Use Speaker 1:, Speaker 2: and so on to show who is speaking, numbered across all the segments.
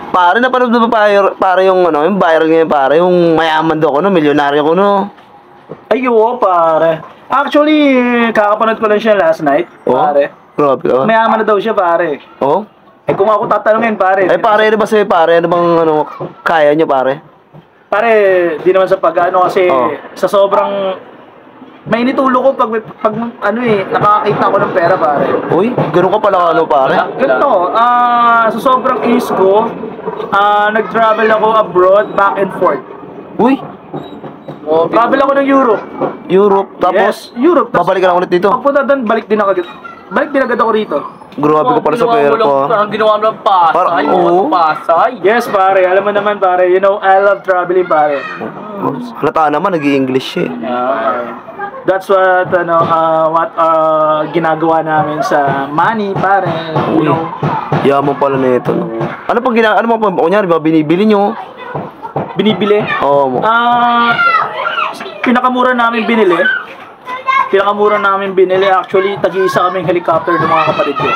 Speaker 1: Pare, napanood na ba pare yung ano, yung viral ngayon pare, yung mayaman daw ko no, milyonaryo ko no.
Speaker 2: Ay, oo, pare. Actually, kakapanood ko lang siya last night, pare.
Speaker 1: Grabe ka.
Speaker 2: Mayaman na daw siya, pare.
Speaker 1: Oh?
Speaker 2: Eh, kung ako tatanungin, pare.
Speaker 1: Eh pare, ano ba sa'yo pare? Ano bang ano, kaya niya pare?
Speaker 2: Pare, di naman sa pag-ano kasi sa sobrang may initulo ko pag ano nakakakita ako ng pera, pare.
Speaker 1: Uy, gano'n ka pala ano pare?
Speaker 2: Ganito, sa sobrang is ko, nag-travel ako abroad, back and forth.
Speaker 1: Uy,
Speaker 2: Travel ako ng Europe.
Speaker 1: Europe, tapos
Speaker 2: Yes, Europe.
Speaker 1: babalik ka lang ulit dito.
Speaker 2: Pagpunta doon, balik din agad ako rito.
Speaker 1: Grabe ka pala sa pera ko.
Speaker 3: Parang ginawa mo lang Pasay. Pasay.
Speaker 2: Yes, pare. Alam mo naman, pare. You know, I love traveling, pare.
Speaker 1: Halata naman, nag-i-English siya eh.
Speaker 2: That's what, ginagawa namin sa money, pare. You know.
Speaker 1: Yaman pala na ito. No? Ano pang ginagawa? Ano pang kunyari ba binibili nyo?
Speaker 2: Binibili?
Speaker 1: Oo mo.
Speaker 2: Pinakamura namin binili. Actually, tag-iisa kaming helicopter ng mga kapatid ko.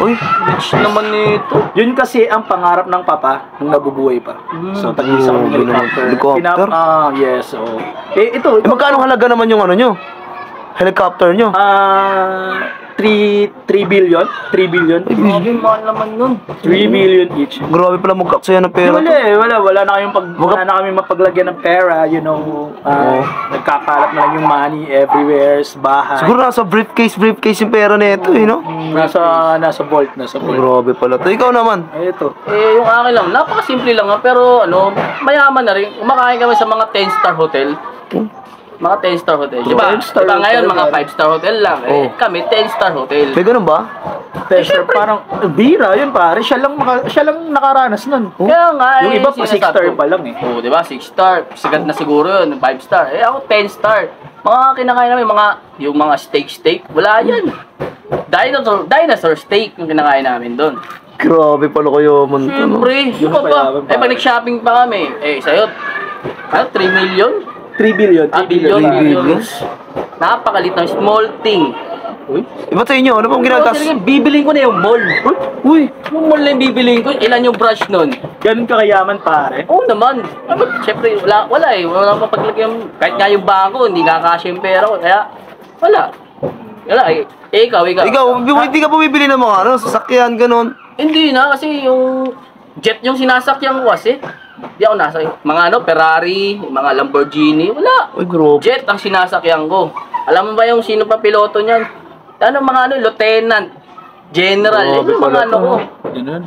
Speaker 1: Uy,
Speaker 3: Bitch naman nito.
Speaker 2: Yun kasi ang pangarap ng papa nung nabubuhay pa. So, tag-iisa kaming helicopter.
Speaker 1: Helicopter?
Speaker 2: Yes, oo. Ito.
Speaker 1: magkano halaga naman yung ano nyo? Helicopter nyo?
Speaker 2: 3 billion. 3 billion.
Speaker 3: Grabe, mahal naman nun.
Speaker 2: 3 billion each.
Speaker 1: Grabe pala magkaksaya ng pera.
Speaker 2: Wala na kami mapaglagyan ng pera, you know. Nagkakalat na lang yung money everywhere, sa bahay.
Speaker 1: Siguro nasa briefcase yung pera na ito, no?
Speaker 2: Nasa vault.
Speaker 1: Grabe pala to. Ikaw naman.
Speaker 2: Ito.
Speaker 3: Yung akin lang, napakasimple lang pero mayaman na rin. Kumakain kami sa mga 10-star hotel. Mga 10-star hotel. Diba? Diba ngayon, mga 5-star hotel lang. Kami, 10-star hotel.
Speaker 1: May ganun ba?
Speaker 2: Parang bira yun, pare. Siya lang nakaranas nun.
Speaker 3: Kaya nga,
Speaker 2: yung iba pa 6-star pa lang eh.
Speaker 3: Oo, diba? 6-star. Sigat na siguro yun. 5-star. Ako, 10-star. Mga kinakain namin, yung mga steak. Wala yan. Dinosaur steak yung kinakain namin doon.
Speaker 1: Grabe pala kayo man to, no?
Speaker 3: Siyempre. Yung pa. Pag nag-shopping pa kami, sa'yo, 3 million?
Speaker 2: 3 billion.
Speaker 3: 3 billion. Napakalit ng small thing.
Speaker 2: Uy.
Speaker 1: Iba sa inyo, ano pong ginagas?
Speaker 3: Bibiling ko na yung mall.
Speaker 1: Uy,
Speaker 3: Yung mall na yung bibiling ko, ilan yung brush nun?
Speaker 2: Ganun ka kayaman, pare.
Speaker 3: Oo naman. Siyempre, wala Wala mapaglagyan. Kahit nga yung bangko, hindi kakasya yung pera ko. Kaya, wala eh. Ikaw.
Speaker 1: hindi ka bumibili ng mga ano, sasakyan, ganun.
Speaker 3: Hindi na, kasi yung jet yung sinasakyan ko kasi. Di ako nasa mga Ferrari, mga Lamborghini, wala.
Speaker 1: Uy, grabe.
Speaker 3: Jet ang sinasakyan ko. Alam mo ba yung sino pa piloto niyan? Lieutenant, General,
Speaker 1: Grabe
Speaker 3: yung mga ko.
Speaker 2: Ganun.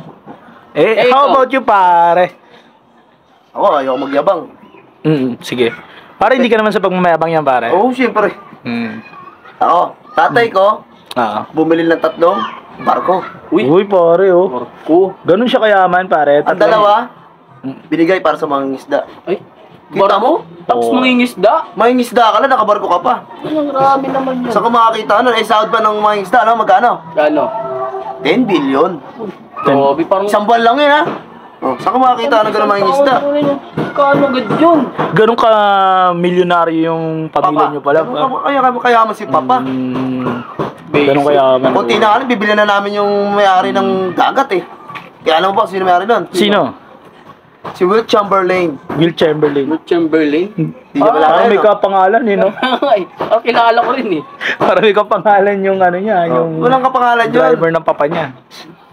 Speaker 3: Eh,
Speaker 2: How
Speaker 3: ikaw?
Speaker 2: about you, pare?
Speaker 1: Ako, ayaw magyabang.
Speaker 2: Sige. Pare, hindi ka naman sa pagmamayabang yan, pare.
Speaker 1: Oo, siyempre. Ako, tatay ko, bumili ng 3 barko.
Speaker 2: Uy, pare, Ganun siya kayaman, pare.
Speaker 1: Ang dalawa, binigay para sa mga isda.
Speaker 3: Ay,
Speaker 1: Kita mo?
Speaker 3: Tapos mangingisda?
Speaker 1: Mangingisda ka lang, nakabarko ka pa.
Speaker 3: Ang grabe naman yan.
Speaker 1: Saan ka makakita nun? Sahod pa ng mangingisda, ano? Magkano?
Speaker 3: Gano?
Speaker 1: 10 billion.
Speaker 3: Grabe, parang...
Speaker 1: Isang buwan lang yun, ha? Saan ka makakita ng ganun mangingisda?
Speaker 3: Kano agad yun?
Speaker 2: Ganun ka milyonaryo yung pamilya nyo pala.
Speaker 1: Kaya kayaman si Papa.
Speaker 2: Ganun kayaman.
Speaker 1: Kunti na ka bibili na namin yung may-ari ng dagat, eh. Kaya alam mo ba, sino may-ari nun?
Speaker 2: Sino?
Speaker 1: Si Will Chamberlain.
Speaker 2: Will Chamberlain.
Speaker 3: Chamberlain?
Speaker 1: Hindi ka wala
Speaker 2: Parang may kapangalan no?
Speaker 3: Ay, kilala ko rin eh.
Speaker 2: Parang may kapangalan yung ano niya, yung
Speaker 1: walang kapangalan yun.
Speaker 2: driver ng papa niya.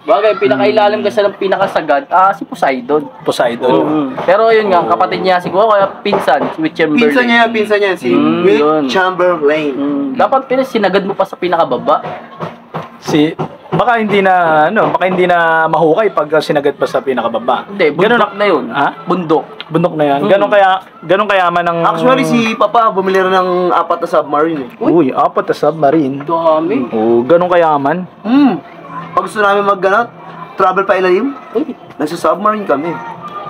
Speaker 3: Bagay, pinakailalim kasi ng pinakasagad, si Poseidon.
Speaker 2: Poseidon.
Speaker 3: Pero yun nga, kapatid niya siguro, kaya pinsan, si Will Chamberlain.
Speaker 1: Pinsan niya, si Will Chamberlain.
Speaker 3: Dapat sinagad mo pa sa pinakababa.
Speaker 2: Baka hindi na mahukay pag sinagad pa sa pinakababa.
Speaker 3: Hindi, bundok na yun.
Speaker 2: Ha?
Speaker 3: Bundok
Speaker 2: na yan. Ganun kayaman ng...
Speaker 1: Actually, si Papa bumili rin ng 4 na submarine, eh.
Speaker 2: Uy, 4 na submarine.
Speaker 3: Dami.
Speaker 2: Ganun kayaman.
Speaker 1: Pag gusto namin travel pa ilalim, nasa-submarine kami.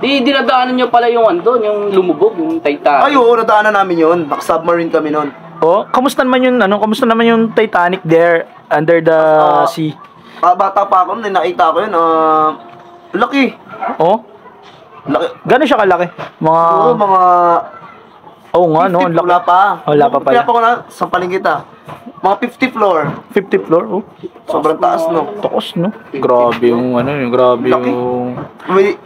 Speaker 3: Dinadaanan nyo pala yung yung lumubog, yung Titanic.
Speaker 1: Ay, oo, nadaanan namin yun. Naka-submarine kami nun.
Speaker 2: Kamusta naman yung Titanic there under the sea?
Speaker 1: Bata pa ako, nakita ko yun, laki. Laki.
Speaker 2: Gano'n siya kalaki?
Speaker 1: Oo, mga...
Speaker 2: Oo nga, no?
Speaker 1: Wala pa.
Speaker 2: Wala pa pala.
Speaker 1: Kaya pa ko na, sampalin kita. Mga 50 floor.
Speaker 2: 50th floor?
Speaker 1: Sobrang taas, no?
Speaker 2: Taas, no? Grabe yung, grabe
Speaker 1: Laki.
Speaker 2: yung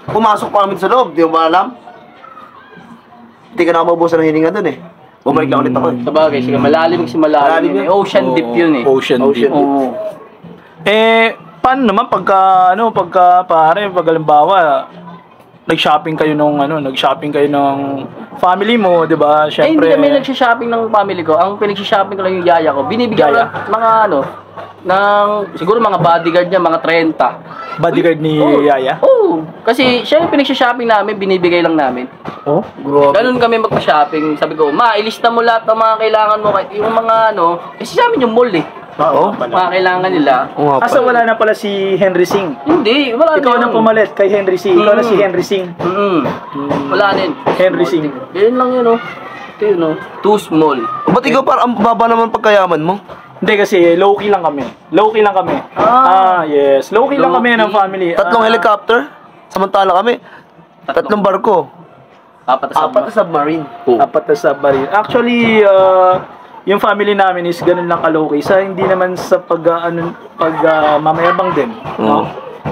Speaker 1: Pumasok pa kami sa loob, di mo ba alam? Hindi ka na maubusan ng hininga dun eh. Bumalik lang ulit ako eh.
Speaker 3: Sabagay, sige, malalim kasi malalim yun. Ocean deep yun eh.
Speaker 2: Ocean deep.
Speaker 3: Oo.
Speaker 2: Paano naman pagka pare, pag halimbawa, nag-shopping kayo ng family mo, 'di ba?
Speaker 3: Hindi
Speaker 2: Syempre.
Speaker 3: kami nag-shopping ng family ko. Ang pinag-shopping ko lang yung yaya ko. Binibigyan ko
Speaker 2: Yaya?
Speaker 3: ng mga siguro mga bodyguard niya, mga 30.
Speaker 2: Bodyguard ni Yaya?
Speaker 3: Oo. Kasi siya yung pinag-shopping namin, binibigay lang namin.
Speaker 2: Oh,
Speaker 3: Ganun kami mag-shopping. Sabi ko, ilista mo lahat ng mga kailangan mo. Yung mga kasi sa amin yung mall eh.
Speaker 2: Oo.
Speaker 3: Mga kailangan nila.
Speaker 2: Kaso wala na pala si Henry Singh.
Speaker 3: Hindi, wala
Speaker 2: Ikaw
Speaker 3: na
Speaker 2: na pumalit kay Henry Singh. Ikaw na si Henry Singh.
Speaker 3: Wala na yun.
Speaker 2: Henry Singh.
Speaker 3: Ganyan lang yun, Ito yun, too small.
Speaker 1: Ba't ikaw parang ang baba naman pagkayaman mo?
Speaker 2: Hindi kasi low-key lang kami. Low-key lang kami. Yes. Low-key lang kami ng family.
Speaker 1: Tatlong helicopter? Samantala kami. Tatlong barko.
Speaker 3: Apat
Speaker 1: na submarine.
Speaker 2: Apat na submarine. Actually, yung family namin is ganun lang ka-low-key. Hindi naman sa mamayabang din. No?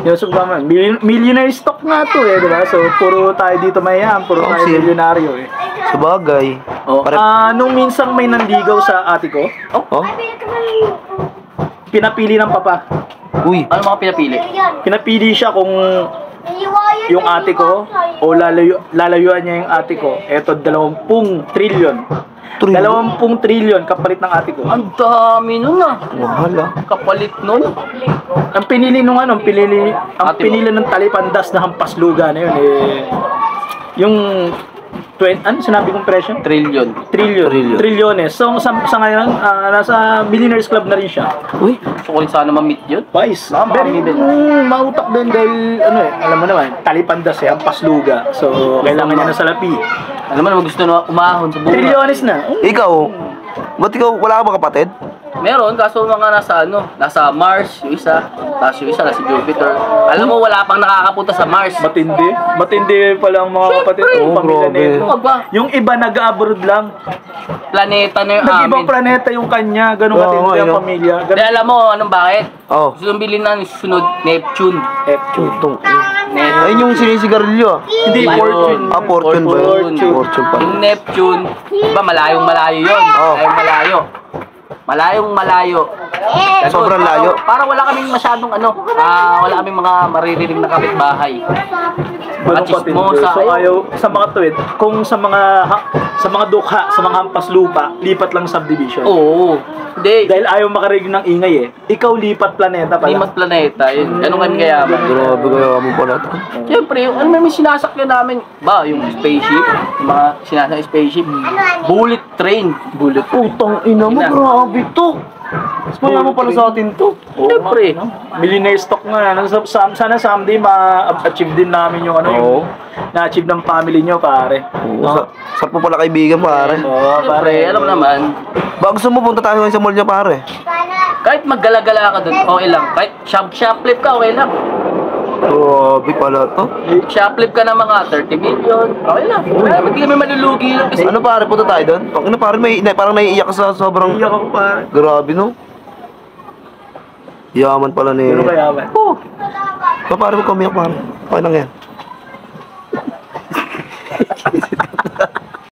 Speaker 2: Yung millionaire stock nga to eh, diba? So, puro tayo dito mayaman, puro tayo milyonaryo eh.
Speaker 1: Sabagay.
Speaker 2: Nung minsang may nanligaw sa ate ko, pinapili ng papa.
Speaker 1: Uy.
Speaker 3: Ano mga pinapili?
Speaker 2: Pinapili siya kung yung ate ko o lalayuan niya yung ate ko. Eto, 20 trillion. 20 trillion kapalit ng ate ko.
Speaker 3: Ang dami nun
Speaker 1: Mahal ah.
Speaker 3: Kapalit nun.
Speaker 2: Ang pinili pinili ng talipandas na hampas luga na yun yung ano sinabi kong presyo? Trilyones. So sa ngayon nasa Millionaires Club na rin siya.
Speaker 3: Uy, gusto ko rin sana ma-meet yun.
Speaker 2: Wise. Very mautak din dahil alam mo naman, talipandas hampas luga. So kailangan niya ng salapi.
Speaker 3: Alam mo naman gusto na umahon sa buhay.
Speaker 2: Trilyones na.
Speaker 1: Ikaw, ba't ikaw wala ka ba kapatid?
Speaker 3: Meron, kaso mga nasa Mars, yung isa, tapos yung isa nasa Jupiter. Alam mo, wala pang nakakapunta sa Mars.
Speaker 2: Matindi pala ang mga kapatid. Pamilya nito. Yung iba nag-abroad lang.
Speaker 3: Planeta na yung amin.
Speaker 2: Nag-ibang planeta yung kanya. Ganun katindi ang pamilya.
Speaker 3: Hindi, alam mo, anong bakit?
Speaker 1: Gusto
Speaker 3: nung bilhin na sunod, Neptune.
Speaker 1: Ayun yung sinisigarilyo ah.
Speaker 2: Hindi, Fortune.
Speaker 1: Fortune ba yun? Fortune pa.
Speaker 3: Yung Neptune, diba malayong-malayo yun? Malayong-malayo.
Speaker 1: Sobrang layo.
Speaker 3: Parang wala kaming masyadong wala kaming mga maririnig na kapitbahay. Mga chismosa.
Speaker 2: So ayaw sa mga tuwid, kung sa mga dukha, sa mga hampas lupa, lipat lang subdivision.
Speaker 3: Oo. Hindi.
Speaker 2: Dahil ayaw makarinig ng ingay Ikaw lipat planeta pala.
Speaker 3: Lipat planeta. Yun. Ganun kami kayaman.
Speaker 1: Grabe kaya mo pala ito.
Speaker 3: Siyempre, may sinasakyan namin. Yung spaceship. Yung mga sinasakyan spaceship. Bullet train.
Speaker 1: Putang ina mo, grabe to. Kaya mo pala sa atin to.
Speaker 3: Siyempre.
Speaker 2: Millionaire stock nga. Sana someday ma-achieve din namin yung na-achieve ng family nyo, pare.
Speaker 1: Sarap mo pala kaibigan, pare.
Speaker 3: Siyempre, alam naman.
Speaker 1: Gusto mo punta tayo sa mall niya, pare?
Speaker 3: Kahit maggala-gala ka dun, okay lang. Kahit shoplift ka, okay lang.
Speaker 1: Grabe pala to.
Speaker 3: Shoplift ka ng mga 30 million, okay lang. Hindi kami malulugi lang kasi.
Speaker 1: Ano pare, punta tayo doon? Ano pare, parang naiiyak ka sa sobrang...
Speaker 2: Iyak ako, pare.
Speaker 1: Grabe no? Yaman pala ni...
Speaker 2: Pero kayaman.
Speaker 1: Pare, huwag ka umiyak, pare. Okay lang yan.